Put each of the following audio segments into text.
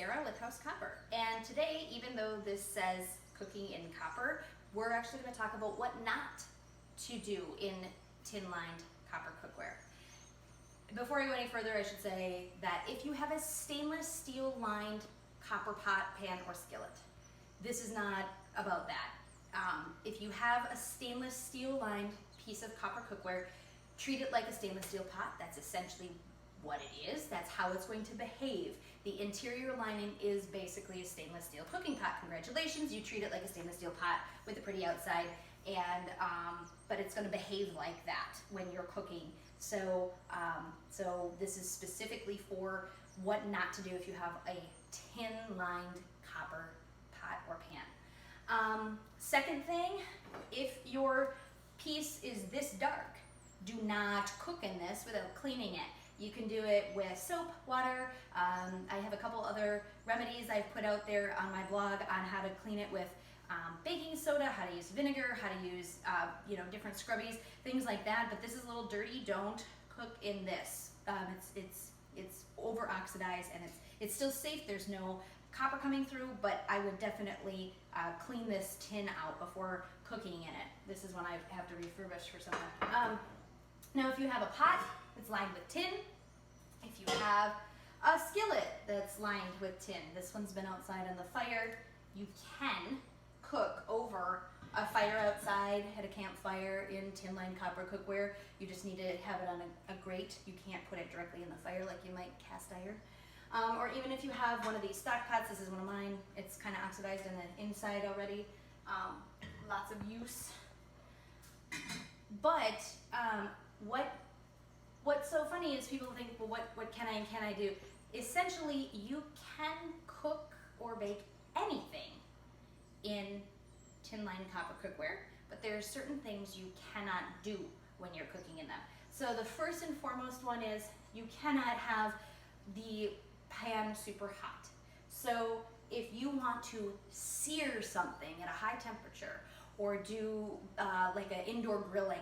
Sarah with House Copper, and today, even though this says cooking in copper, we're actually going to talk about what not to do in tin-lined copper cookware. Before I go any further, I should say that if you have a stainless steel lined copper pot, pan, or skillet, this is not about that. If you have a stainless steel lined piece of copper cookware, treat it like a stainless steel pot. That's essentially what it is. That's how it's going to behave. The interior lining is basically a stainless steel cooking pot. Congratulations, you treat it like a stainless steel pot with a pretty outside, and but it's going to behave like that when you're cooking. So this is specifically for what not to do if you have a tin-lined copper pot or pan. Second thing, if your piece is this dark, do not cook in this without cleaning it. You can do it with soap, water. I have a couple other remedies I've put out there on my blog on how to clean it with baking soda, how to use vinegar, how to use different scrubbies, things like that. But this is a little dirty. Don't cook in this. It's over oxidized and it's still safe. There's no copper coming through, but I would definitely clean this tin out before cooking in it. This is when I have to refurbish for someone. Now, if you have a pot that's lined with tin, if you have a skillet that's lined with tin, this one's been outside on the fire, you can cook over a fire outside at a campfire in tin-lined copper cookware. You just need to have it on a grate. You can't put it directly in the fire like you might cast iron. Or even if you have one of these stock pots, this is one of mine, it's kind of oxidized on the inside already. Lots of use. But what's so funny is people think, well, what can I and can I do? Essentially, you can cook or bake anything in tin-lined copper cookware, but there are certain things you cannot do when you're cooking in them. So the first and foremost one is you cannot have the pan super hot. So if you want to sear something at a high temperature, or do like an indoor grilling,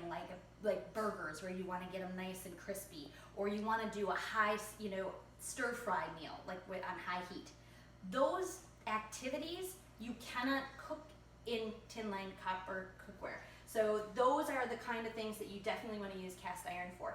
like burgers, where you want to get them nice and crispy, or you want to do a high, stir fry meal, like on high heat. Those activities you cannot cook in tin-lined copper cookware. So those are the kind of things that you definitely want to use cast iron for.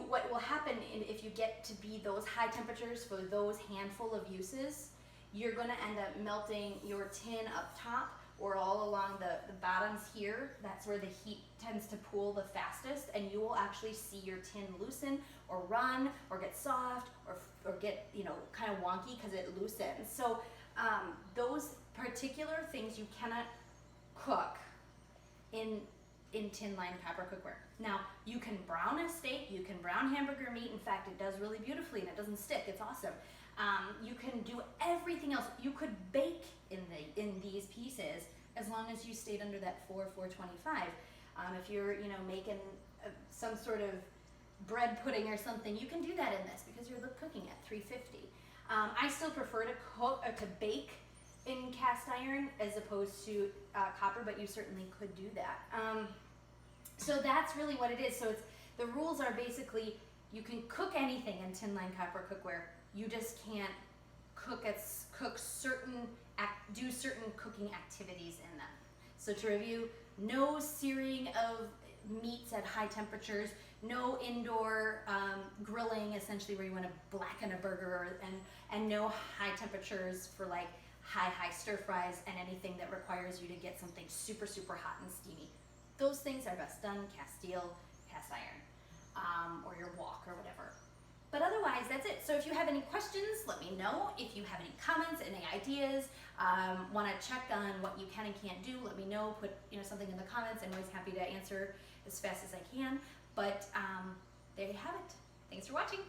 What will happen if you get to be those high temperatures for those handful of uses, you're going to end up melting your tin up top or all along the bottoms here. That's where the heat tends to pool the fastest, and you will actually see your tin loosen or run or get soft or get kind of wonky because it loosens. So those particular things you cannot cook in tin-lined copper cookware. Now, you can brown a steak, you can brown hamburger meat. In fact, it does really beautifully and it doesn't stick. It's awesome. You can do everything else. You could bake in these pieces as long as you stayed under that 425. If you're making some sort of bread pudding or something, you can do that in this because you're cooking at 350. I still prefer to bake in cast iron as opposed to copper, but you certainly could do that. So that's really what it is. So the rules are basically you can cook anything in tin-lined copper cookware. You just can't do certain cooking activities in them. So to review, no searing of meats at high temperatures, no indoor grilling, essentially where you want to blacken a burger, and no high temperatures for like high stir fries and anything that requires you to get something super, super hot and steamy. Those things are best done cast steel, cast iron, or your wok or whatever. But otherwise, that's it. So if you have any questions, let me know. If you have any comments, any ideas, want to check on what you can and can't do, let me know. Put something in the comments. I'm always happy to answer as fast as I can. But there you have it. Thanks for watching.